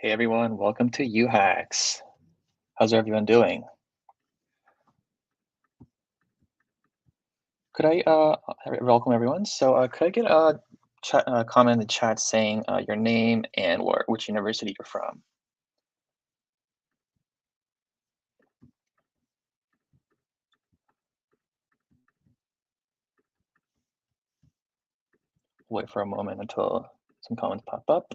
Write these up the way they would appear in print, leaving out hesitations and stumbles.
Hey everyone, welcome to yuHacks. How's everyone doing? Could I welcome everyone? Could I get a comment in the chat saying your name and which university you're from? Wait for a moment until some comments pop up.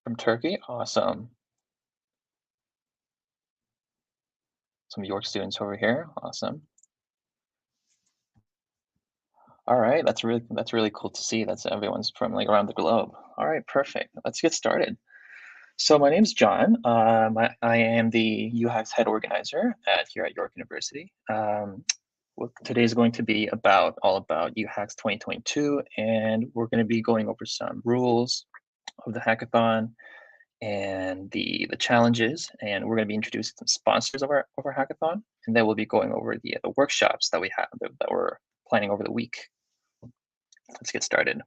From Turkey, awesome. Some York students over here, awesome. All right, that's really cool to see. That's everyone's from like around the globe. All right, perfect. Let's get started. So my name's John. I am the yuHacks head organizer here at York University. Today is going to be all about yuHacks 2022, and we're going to be going over some rules of the hackathon and the challenges, and we're going to be introducing some sponsors of our hackathon, and then we'll be going over the workshops that we have that we're planning over the week. Let's get started.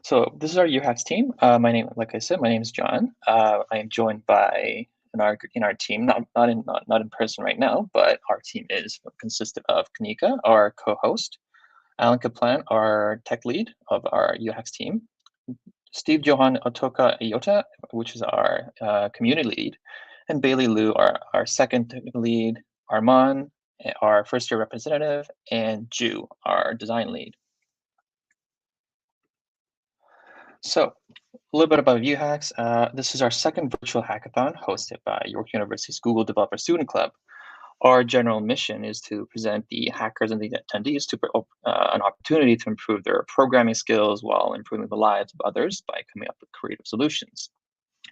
So this is our yuHacks team. Like I said, my name is John. I am joined by in our team, not in person right now, but our team is consisted of Kanika, our co-host, Alan Kaplan, our tech lead of our yuHacks team, Steve Johan Otoka Iota, which is our community lead, and Bailey Liu, our second technical lead, Arman, our first year representative, and Ju, our design lead. So a little bit about yuHacks. This is our second virtual hackathon hosted by York University's Google Developer Student Club. Our general mission is to present the hackers and the attendees to an opportunity to improve their programming skills while improving the lives of others by coming up with creative solutions.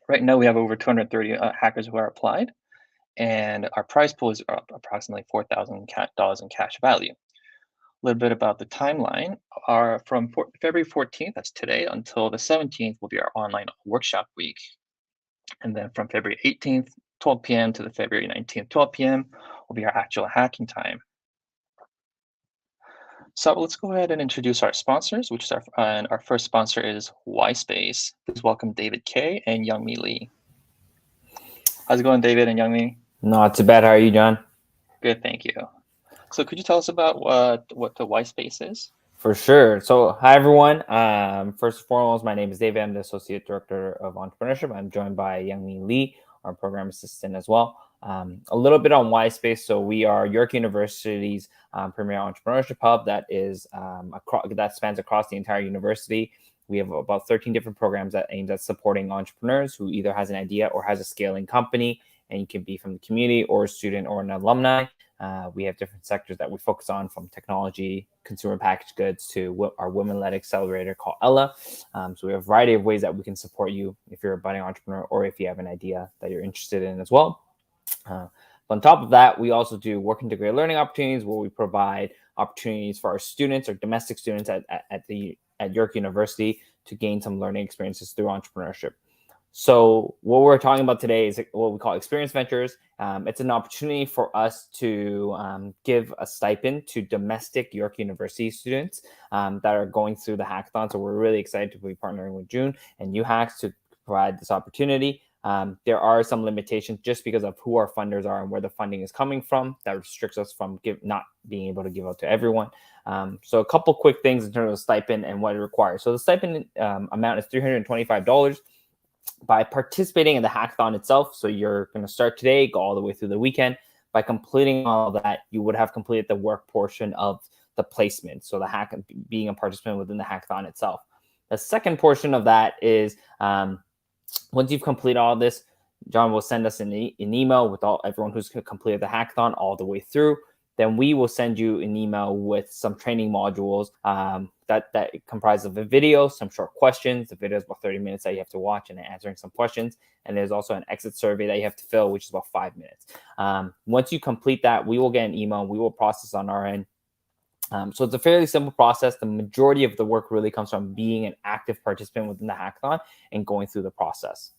Right now, we have over 230 hackers who are applied, and our prize pool is approximately $4,000 in cash value. A little bit about the timeline. From February 14th, that's today, until the 17th will be our online workshop week. And then from February 18th, 12 p.m. to the February 19th, 12 p.m. will be our actual hacking time. So let's go ahead and introduce our sponsors, which is our first sponsor is YSpace. Please welcome David K. and Youngmi Lee. How's it going, David and Youngmi? Not too bad. How are you, John? Good, thank you. So could you tell us about what the YSpace is? For sure. So, hi, everyone. First and foremost, my name is David. I'm the Associate Director of Entrepreneurship. I'm joined by Youngmi Lee, our Program Assistant as well. A little bit on YSpace. So, we are York University's premier entrepreneurship hub that spans across the entire university. We have about 13 different programs that aims at supporting entrepreneurs who either has an idea or has a scaling company, and you can be from the community or a student or an alumni. We have different sectors that we focus on, from technology, consumer packaged goods, to our women-led accelerator called Ella. So we have a variety of ways that we can support you if you're a budding entrepreneur or if you have an idea that you're interested in as well. On top of that, we also do work integrated learning opportunities, where we provide opportunities for our students or domestic students at York University to gain some learning experiences through entrepreneurship. So what we're talking about today is what we call experience ventures. It's an opportunity for us to give a stipend to domestic York University students that are going through the hackathon. So we're really excited to be partnering with June and yuHacks to provide this opportunity. There are some limitations just because of who our funders are and where the funding is coming from that restricts us from not being able to give out to everyone. So a couple quick things in terms of stipend and what it requires. So the stipend amount is $325 by participating in the hackathon itself. So you're going to start today, go all the way through the weekend. By completing all of that, you would have completed the work portion of the placement. So the being a participant within the hackathon itself. The second portion of that is once you've completed all this, John will send us an email with everyone who's completed the hackathon all the way through. Then we will send you an email with some training modules that comprise of a video, some short questions. The video is about 30 minutes that you have to watch and answering some questions. And there's also an exit survey that you have to fill, which is about 5 minutes. Once you complete that, we will get an email. We will process on our end. So it's a fairly simple process. The majority of the work really comes from being an active participant within the hackathon and going through the process.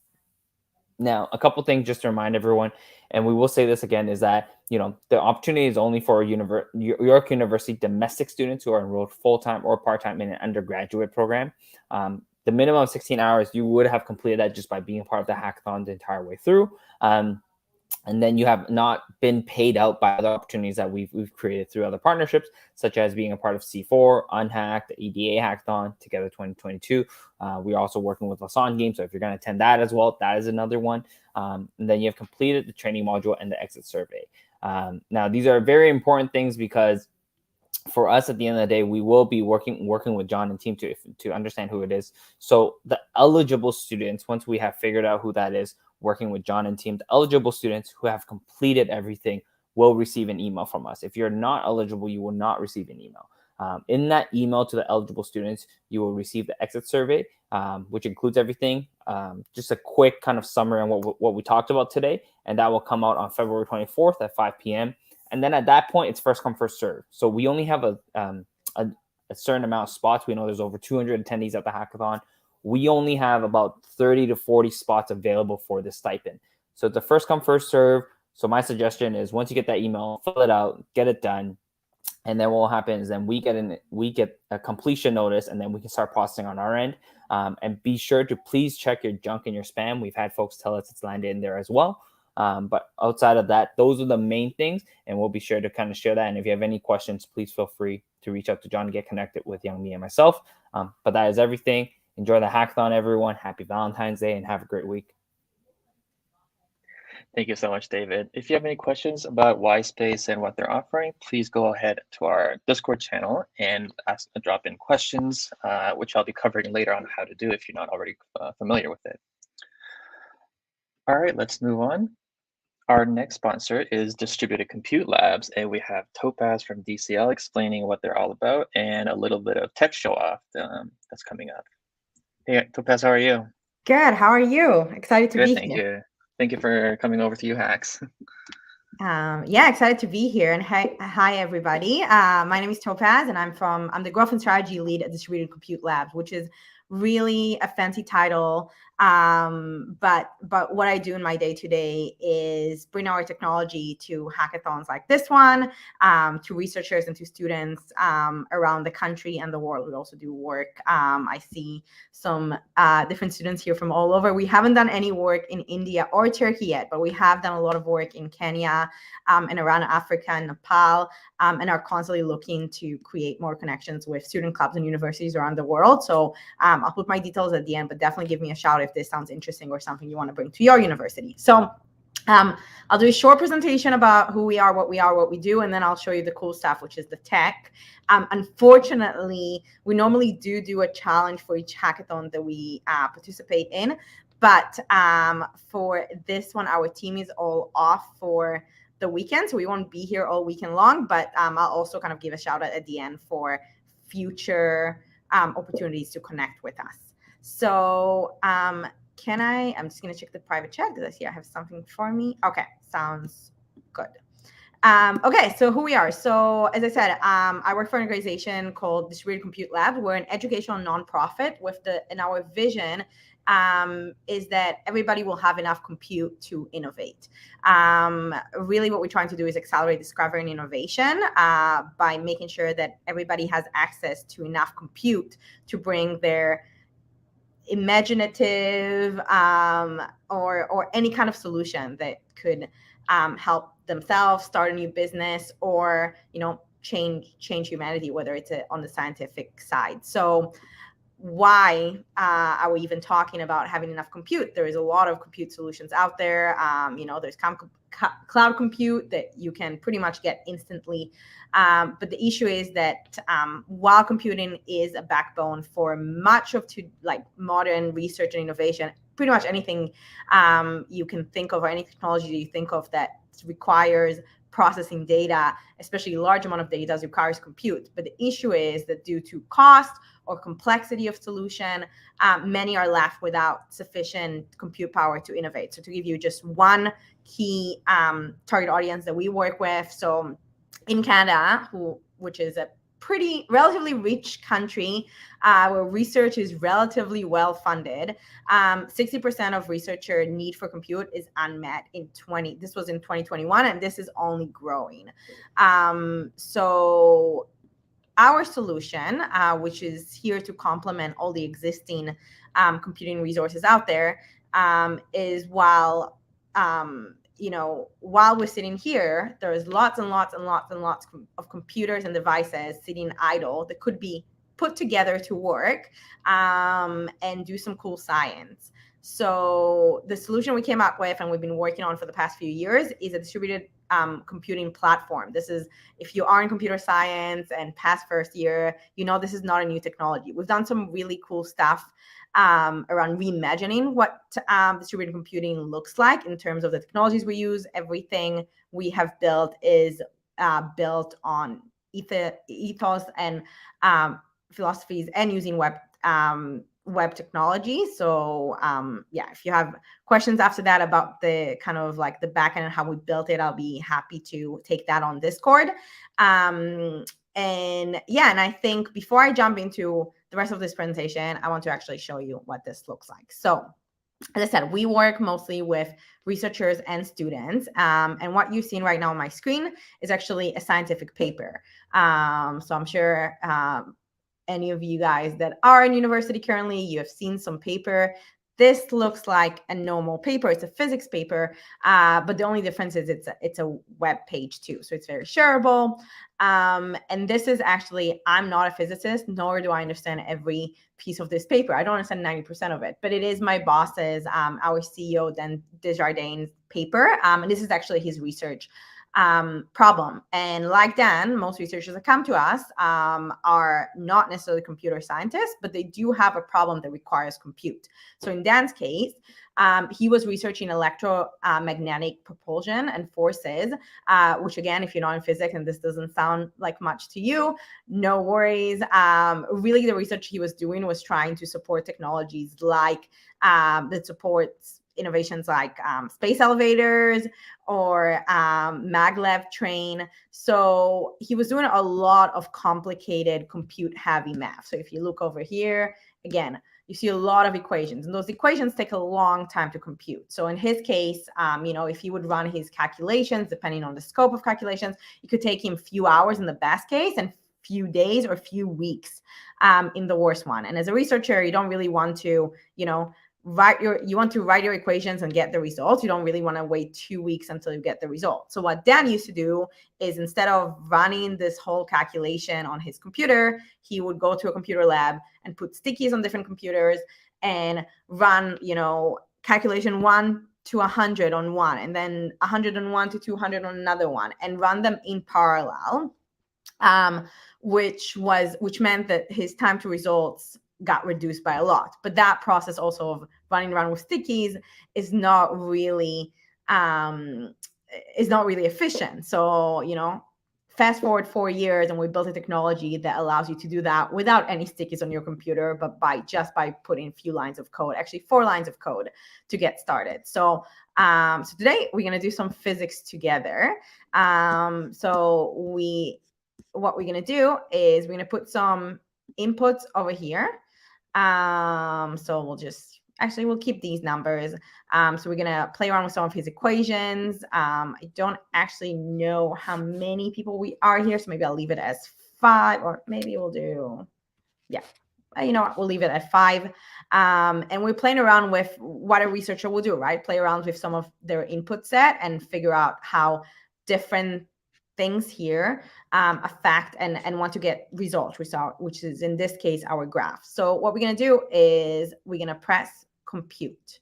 Now, a couple things just to remind everyone, and we will say this again, is that the opportunity is only for York University domestic students who are enrolled full-time or part-time in an undergraduate program. The minimum of 16 hours, you would have completed that just by being a part of the hackathon the entire way through. And then you have not been paid out by other opportunities that we've created through other partnerships, such as being a part of C4, Unhacked, the EDA Hackathon, Together 2022. We're also working with Lasan Games, so if you're going to attend that as well, that is another one. And then you have completed the training module and the exit survey. Now, these are very important things because for us at the end of the day, we will be working with John and team to understand who it is. So the eligible students, once we have figured out who that is, working with John and team, the eligible students who have completed everything will receive an email from us. If you're not eligible, you will not receive an email. In that email to the eligible students, you will receive the exit survey, which includes everything. Just a quick kind of summary on what we talked about today, and that will come out on February 24th at 5 p.m. And then at that point, it's first come, first serve. So we only have a certain amount of spots. We know there's over 200 attendees at the hackathon. We only have about 30 to 40 spots available for this stipend. So it's a first come, first serve. So my suggestion is once you get that email, fill it out, get it done. And then what will happen is then we get a completion notice, and then we can start processing on our end. And be sure to please check your junk and your spam. We've had folks tell us it's landed in there as well. But outside of that, those are the main things, and we'll be sure to kind of share that. And if you have any questions, please feel free to reach out to John and get connected with Young-Mi and myself. But that is everything. Enjoy the hackathon, everyone. Happy Valentine's Day, and have a great week. Thank you so much, David. If you have any questions about YSpace and what they're offering, please go ahead to our Discord channel and drop in questions, which I'll be covering later on how to do if you're not already familiar with it. All right, let's move on. Our next sponsor is Distributed Compute Labs, and we have Topaz from DCL explaining what they're all about and a little bit of tech show off that's coming up. Hey, Topaz, how are you? Good. How are you? Excited to Good, be thank here. you. Thank you for coming over to yuHacks. Yeah, excited to be here. And hi everybody. My name is Topaz, and I'm the growth and strategy lead at Distributed Compute Labs, which is really a fancy title. But what I do in my day to day is bring our technology to hackathons like this one, to researchers and to students around the country and the world. We also do work. I see some different students here from all over. We haven't done any work in India or Turkey yet, but we have done a lot of work in Kenya and around Africa and Nepal, and are constantly looking to create more connections with student clubs and universities around the world. So I'll put my details at the end, but definitely give me a shout if this sounds interesting or something you want to bring to your university. So I'll do a short presentation about who we are, what we do, and then I'll show you the cool stuff, which is the tech. Unfortunately, we normally do a challenge for each hackathon that we participate in. But for this one, our team is all off for the weekend, so we won't be here all weekend long. But I'll also kind of give a shout out at the end for future opportunities to connect with us. So I'm just going to check the private chat. Did I see I have something for me? Okay, sounds good. Okay, so who we are. So as I said, I work for an organization called Distributed Compute Lab. We're an educational nonprofit and our vision is that everybody will have enough compute to innovate. Really what we're trying to do is accelerate discovery and innovation by making sure that everybody has access to enough compute to bring their imaginative or any kind of solution that could help themselves start a new business or change humanity, whether it's on the scientific side. So why are we even talking about having enough compute? There is a lot of compute solutions out there. There's cloud compute that you can pretty much get instantly. But the issue is that while computing is a backbone for much of modern research and innovation, pretty much anything you can think of or any technology you think of that requires processing data, especially a large amount of data, requires compute. But the issue is that due to cost or complexity of solution, many are left without sufficient compute power to innovate. So to give you just one key target audience that we work with, so in Canada, which is a relatively rich country where research is relatively well funded. 60% of researcher need for compute is unmet this was in 2021, and this is only growing. So our solution, which is here to complement all the existing computing resources out there, is while we're sitting here, there's lots and lots and lots and lots of computers and devices sitting idle that could be put together to work and do some cool science. So the solution we came up with and we've been working on for the past few years is a distributed computing platform. This is, if you are in computer science and past first year, this is not a new technology. We've done some really cool stuff around reimagining what distributed computing looks like in terms of the technologies we use. Everything we have built is built on ethos and philosophies and using web technology. So if you have questions after that about the kind of like the backend and how we built it, I'll be happy to take that on Discord. And I think before I jump into the rest of this presentation, I want to actually show you what this looks like. So as I said, we work mostly with researchers and students. And what you've seen right now on my screen is actually a scientific paper. So I'm sure any of you guys that are in university currently, you have seen some paper. This looks like a normal paper. It's a physics paper, but the only difference is it's a web page too. So it's very shareable. And this is actually, I'm not a physicist, nor do I understand every piece of this paper. I don't understand 90% of it, but it is my boss's, our CEO, Dan Desjardins paper. And this is actually his research problem. And like Dan, most researchers that come to us are not necessarily computer scientists, but they do have a problem that requires compute. So in Dan's case, he was researching electromagnetic propulsion and forces, which again, if you're not in physics and this doesn't sound like much to you, no worries. Really, the research he was doing was trying to support technologies like that supports innovations like space elevators or maglev train. So he was doing a lot of complicated compute heavy math. So if you look over here, again, you see a lot of equations, and those equations take a long time to compute. So in his case, if he would run his calculations, depending on the scope of calculations, it could take him a few hours in the best case and few days or a few weeks in the worst one. And as a researcher, you don't really want to, you want to write your equations and get the results. You don't really want to wait 2 weeks until you get the result. So what Dan used to do is, instead of running this whole calculation on his computer, he would go to a computer lab and put stickies on different computers and run, calculation 1 to 100 on one, and then 101 to 200 on another one, and run them in parallel, which meant that his time to results got reduced by a lot. But that process also of running around with stickies is not really efficient. So, fast forward 4 years and we built a technology that allows you to do that without any stickies on your computer, but by putting a few lines of code, actually 4 lines of code to get started. So today we're going to do some physics together. What we're going to do is we're going to put some inputs over here. So we'll keep these numbers. So we're going to play around with some of his equations. I don't actually know how many people we are here, so maybe I'll leave it as 5, or maybe we'll do, we'll leave it at 5. And we're playing around with what a researcher will do, right? Play around with some of their input set and figure out how different things here affect and want to get results, which is in this case our graph. So what we're going to do is we're going to press compute.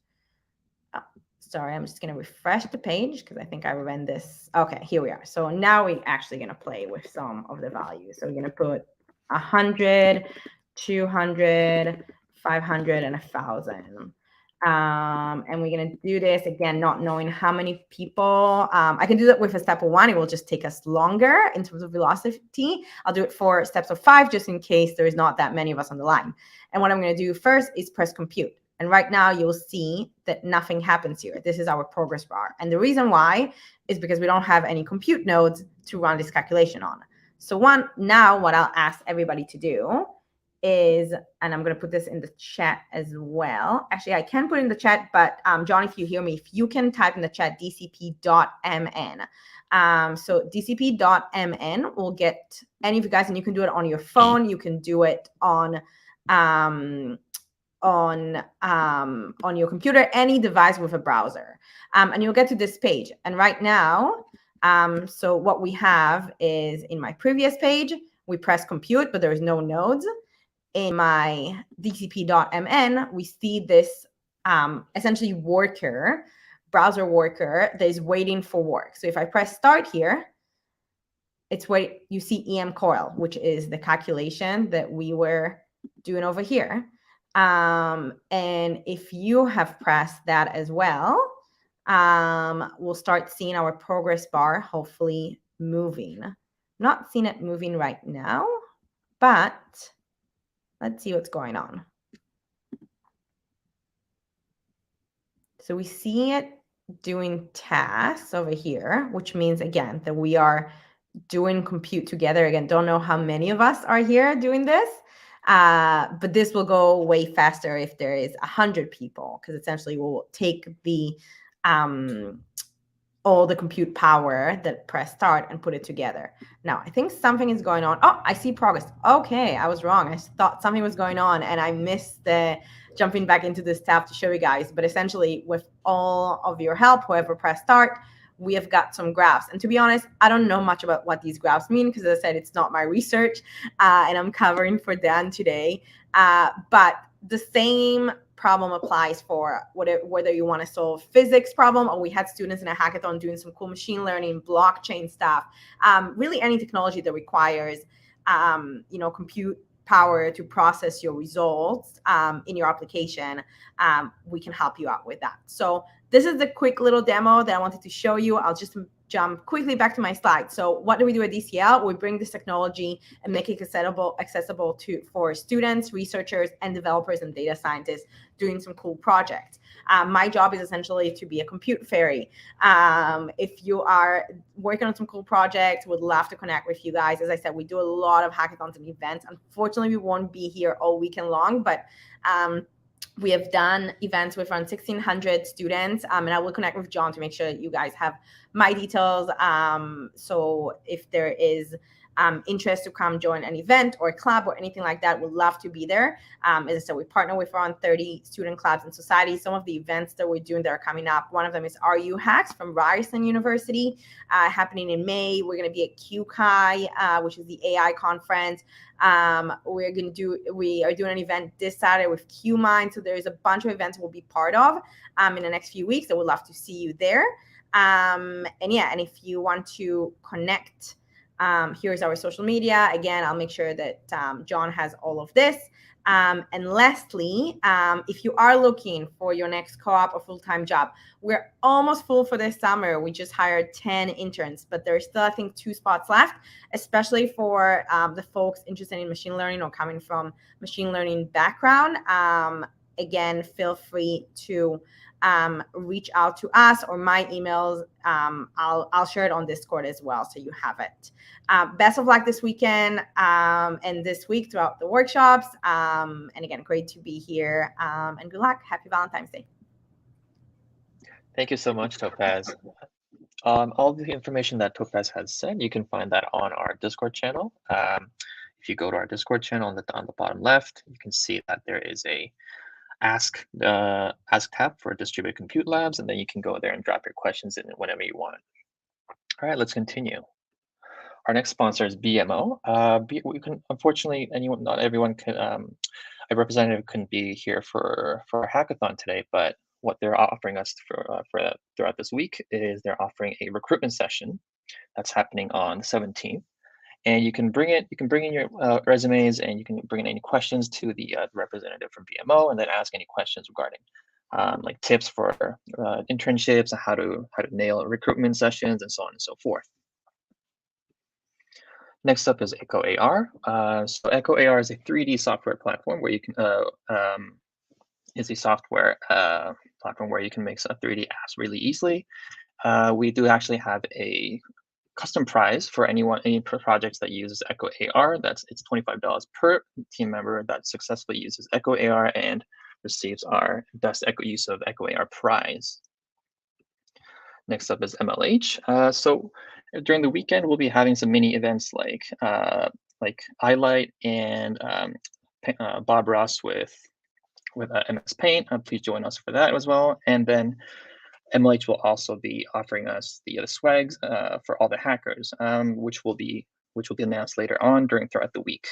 Sorry, I'm just going to refresh the page because I think I ran this. Okay, here we are. So now we're actually going to play with some of the values. So we're going to put 100, 200, 500, and 1,000. And we're going to do this again, not knowing how many people. I can do that with a step of 1. It will just take us longer in terms of velocity. I'll do it for steps of 5, just in case there is not that many of us on the line. And what I'm going to do first is press compute. And right now you'll see that nothing happens here. This is our progress bar. And the reason why is because we don't have any compute nodes to run this calculation on. So now what I'll ask everybody to do is, and I'm going to put this in the chat as well. Actually, I can put it in the chat, but John, if you hear me, if you can type in the chat dcp.mn. So dcp.mn will get any of you guys, and you can do it on your phone. You can do it on your computer, any device with a browser, and you'll get to this page. And right now, so what we have is, in my previous page, we press compute, but there's no nodes. In my dcp.mn, we see this essentially browser worker that is waiting for work. So if I press start here, it's where you see EM coil, which is the calculation that we were doing over here. And if you have pressed that as well, we'll start seeing our progress bar hopefully moving. Not seeing it moving right now, but let's see what's going on. So we see it doing tasks over here, which means, again, that we are doing compute together. Again, don't know how many of us are here doing this, but this will go way faster if there is 100 people, because essentially we'll take the all the compute power that press start and put it together. Now, I think something is going on. Oh, I see progress. Okay, I was wrong. I thought something was going on and I missed the jumping back into this tab to show you guys. But essentially, with all of your help, whoever pressed start, we have got some graphs. And to be honest, I don't know much about what these graphs mean, because as I said, it's not my research, and I'm covering for Dan today. But the same problem applies for whether you want to solve physics problem, or we had students in a hackathon doing some cool machine learning, blockchain stuff, really any technology that requires compute power to process your results in your application. We can help you out with that. So this is the quick little demo that I wanted to show you. I'll just jump quickly back to my slide. So what do we do at DCL? We bring this technology and make it accessible for students, researchers, and developers and data scientists doing some cool projects. My job is essentially to be a compute fairy. If you are working on some cool projects, would love to connect with you guys. As I said, we do a lot of hackathons and events. Unfortunately, we won't be here all weekend long, but we have done events with around 1,600 students, and I will connect with John to make sure that you guys have my details. So if there is interest to come join an event or a club or anything like that, would love to be there. As I said, we partner with around 30 student clubs and societies. Some of the events that we're doing that are coming up, one of them is our yuHacks from Ryerson University, happening in May. We're going to be at QCHI, which is the AI conference. We are doing an event this Saturday with QMind. So there's a bunch of events we'll be part of in the next few weeks. I would love to see you there. And if you want to connect, here's our social media. Again, I'll make sure that John has all of this. And lastly, if you are looking for your next co-op or full-time job, we're almost full for this summer. We just hired 10 interns, but there's still, I think, 2 spots left, especially for the folks interested in machine learning or coming from machine learning background. Again, feel free to reach out to us, or my emails. I'll share it on Discord as well, so you have it. Best of luck this weekend and this week throughout the workshops. And again, great to be here, and good luck. Happy Valentine's Day. Thank you so much, Topaz. All the information that Topaz has said, you can find that on our Discord channel. If you go to our Discord channel on the bottom left, you can see that there is a ask tab for distributed compute labs, and then you can go there and drop your questions in whenever you want. All right, let's continue. Our next sponsor is BMO. Unfortunately, not everyone can. A representative couldn't be here for our hackathon today, but what they're offering us for throughout this week is they're offering a recruitment session that's happening on the 17th. And you can bring in your resumes, and you can bring in any questions to the representative from BMO, and then ask any questions regarding like tips for internships and how to nail recruitment sessions and so on and so forth. Next up is Echo AR. So Echo AR is a 3D software platform where you can is a software platform where you can make 3D apps really easily. We do actually have a custom prize for any projects that uses Echo AR. It's $25 per team member that successfully uses Echo AR and receives our best use of Echo AR prize. Next up is MLH. So during the weekend, we'll be having some mini events like iLight and Bob Ross with MS Paint. Please join us for that as well. And then MLH will also be offering us the swags for all the hackers, which will be announced later on throughout the week.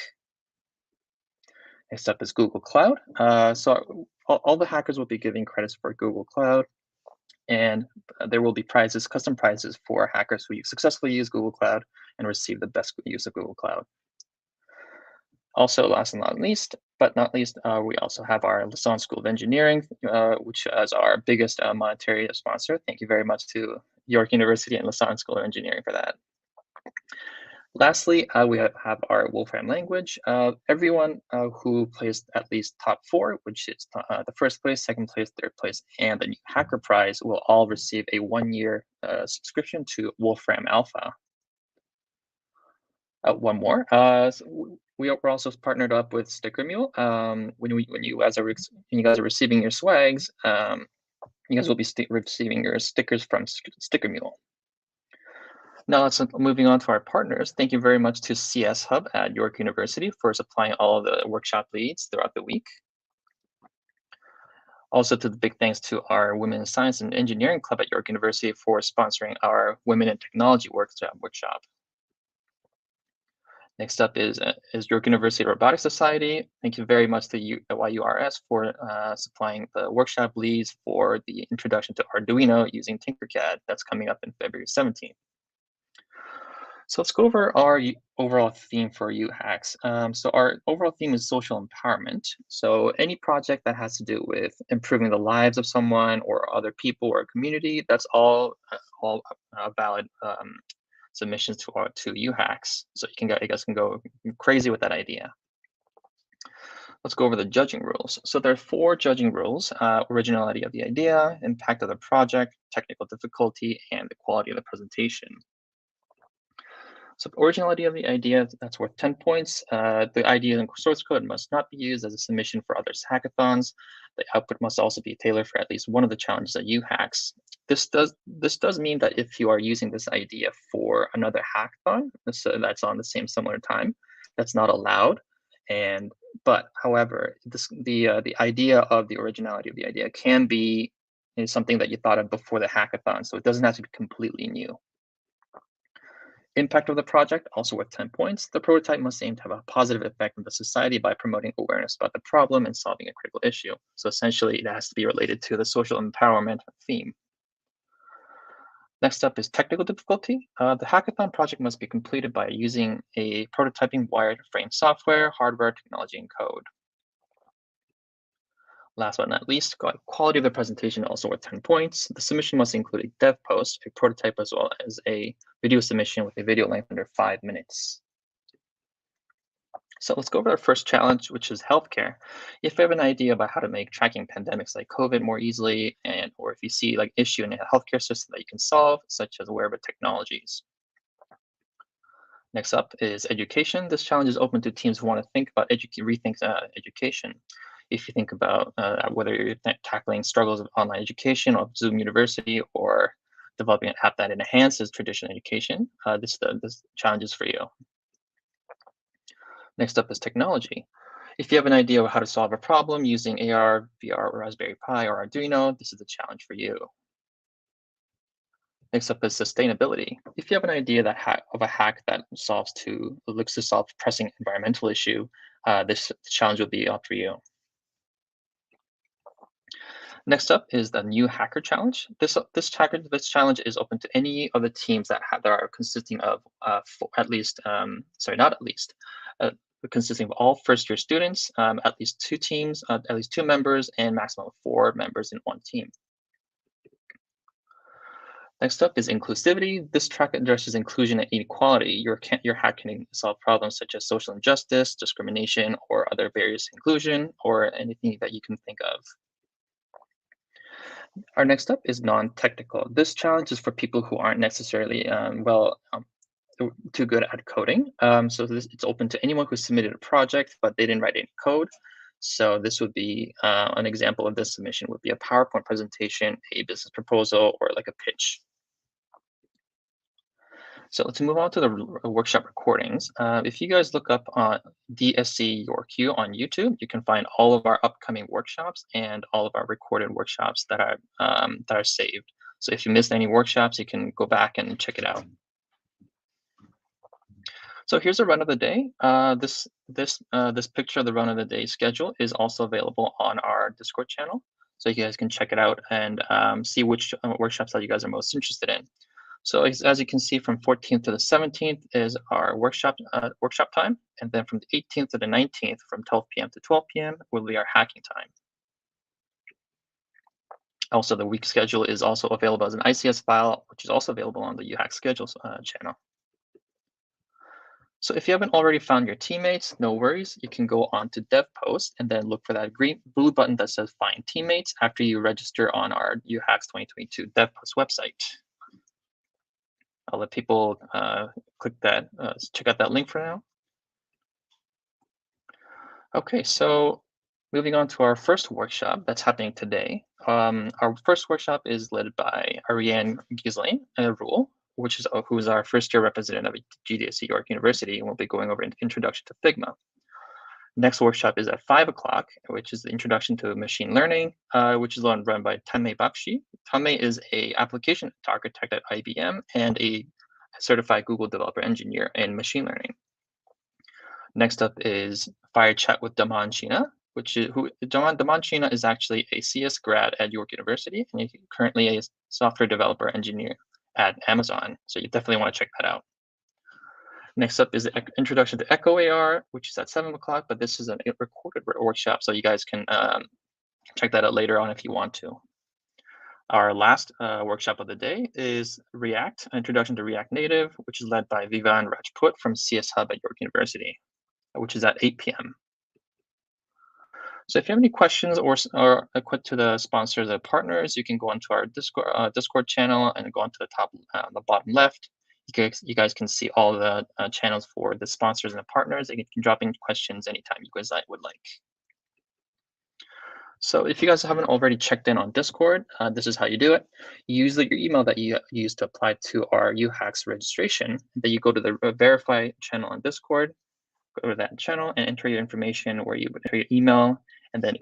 Next up is Google Cloud. So all the hackers will be giving credits for Google Cloud, and there will be prizes, custom prizes for hackers who successfully use Google Cloud and receive the best use of Google Cloud. Also, last and not least, we also have our Lausanne School of Engineering, which is our biggest monetary sponsor. Thank you very much to York University and Lausanne School of Engineering for that. Lastly, we have our Wolfram language. Everyone who placed at least top 4, which is the first place, second place, third place, and the Hacker Prize, will all receive a 1-year subscription to Wolfram Alpha. One more. We're also partnered up with Sticker Mule. When you guys are receiving your swags, you guys will be receiving your stickers from Sticker Mule. Now let's moving on to our partners. Thank you very much to CS Hub at York University for supplying all of the workshop leads throughout the week. Also, to the big thanks to our Women in Science and Engineering Club at York University for sponsoring our Women in Technology workshop. Next up is York University Robotics Society. Thank you very much to YURS for supplying the workshop leads for the introduction to Arduino using Tinkercad. That's coming up in February 17th. So let's go over our overall theme for yuHacks. So our overall theme is social empowerment. So any project that has to do with improving the lives of someone or other people or a community, that's all valid submissions to yuHacks. So you guys can go crazy with that idea. Let's go over the judging rules. So there are 4 judging rules: originality of the idea, impact of the project, technical difficulty, and the quality of the presentation. So originality of the idea, that's worth 10 points. The idea and source code must not be used as a submission for other hackathons. The output must also be tailored for at least one of the challenges at yuHacks. This does mean that if you are using this idea for another hackathon, so that's on the same similar time, that's not allowed. But however, the idea of the originality of the idea can be something that you thought of before the hackathon, so it doesn't have to be completely new. Impact of the project, also worth 10 points. The prototype must aim to have a positive effect on the society by promoting awareness about the problem and solving a critical issue. So essentially, it has to be related to the social empowerment theme. Next up is technical difficulty. The hackathon project must be completed by using a prototyping wireframe software, hardware, technology, and code. Last but not least, quality of the presentation, also worth 10 points. The submission must include a dev post, a prototype, as well as a video submission with a video length under 5 minutes. So let's go over our first challenge, which is healthcare. If you have an idea about how to make tracking pandemics like COVID more easily, or if you see like issue in a healthcare system that you can solve, such as wearable technologies. Next up is education. This challenge is open to teams who want to think about rethink education. If you think about whether you're tackling struggles of online education or Zoom University or developing an app that enhances traditional education, this challenge is for you. Next up is technology. If you have an idea of how to solve a problem using AR, VR, or Raspberry Pi or Arduino, this is a challenge for you. Next up is sustainability. If you have an idea of a hack that looks to solve a pressing environmental issue, this challenge will be up for you. Next up is the new hacker challenge. This challenge is open to any of the teams that are consisting of consisting of all first-year students, at least 2 teams, at least 2 members, and maximum of 4 members in 1 team. Next up is inclusivity. This track addresses inclusion and inequality. Your hack can solve problems such as social injustice, discrimination, or other barriers to inclusion, or anything that you can think of. Our next up is non-technical. This challenge is for people who aren't necessarily too good at coding. So it's open to anyone who submitted a project, but they didn't write any code. So this would be an example of this submission would be a PowerPoint presentation, a business proposal, or like a pitch. So let's move on to the workshop recordings. If you guys look up on DSC YorQ on YouTube, you can find all of our upcoming workshops and all of our recorded workshops that are saved. So if you missed any workshops, you can go back and check it out. So here's a run of the day. This picture of the run of the day schedule is also available on our Discord channel, so you guys can check it out and see which workshops that you guys are most interested in. So as you can see, from 14th to the 17th is our workshop time, and then from the 18th to the 19th, from 12 p.m. to 12 p.m. will be our hacking time. Also, the week schedule is also available as an ICS file, which is also available on the yuHacks schedules channel. So if you haven't already found your teammates, no worries. You can go on to DevPost and then look for that blue button that says Find Teammates after you register on our yuHacks 2022 DevPost website. I'll let people click that, check out that link for now. Okay, so moving on to our first workshop that's happening today. Our first workshop is led by Ariane Ghislaine Rule, who is our first year representative at GDSC York University, and we'll be going over an introduction to Figma. Next workshop is at 5 o'clock, which is the introduction to machine learning, which is run by Tanmay Bakshi. Tanmay is a application architect at IBM and a certified Google developer engineer in machine learning. Next up is Fire Chat with Daman Sheena, Daman Sheena is actually a CS grad at York University, and he's currently a software developer engineer at Amazon. So you definitely want to check that out. Next up is the introduction to Echo AR, which is at 7 o'clock, but this is a recorded workshop, so you guys can check that out later on if you want to. Our last workshop of the day is React, Introduction to React Native, which is led by Vivan Rajput from CS Hub at York University, which is at 8 p.m. So if you have any questions or quick to the sponsors or partners, you can go onto our Discord channel and go onto the top, the bottom left. You guys can see all the channels for the sponsors and the partners, and you can drop in questions anytime you guys would like. So if you guys haven't already checked in on Discord, this is how you do it. You use your email that you used to apply to our yuHacks registration. Then you go to the verify channel on Discord, go to that channel and enter your information where you would enter your email, and then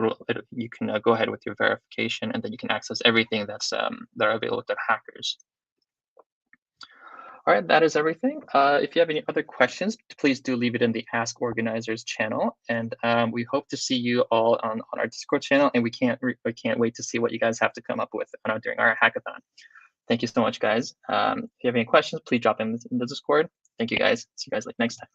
you can go ahead with your verification, and then you can access everything that are available to hackers. All right, that is everything. If you have any other questions, please do leave it in the Ask Organizers channel, and we hope to see you all on our Discord channel, and we can't wait to see what you guys have to come up with during our hackathon. Thank you so much, guys. If you have any questions, please drop them in the Discord. Thank you, guys. See you guys next time.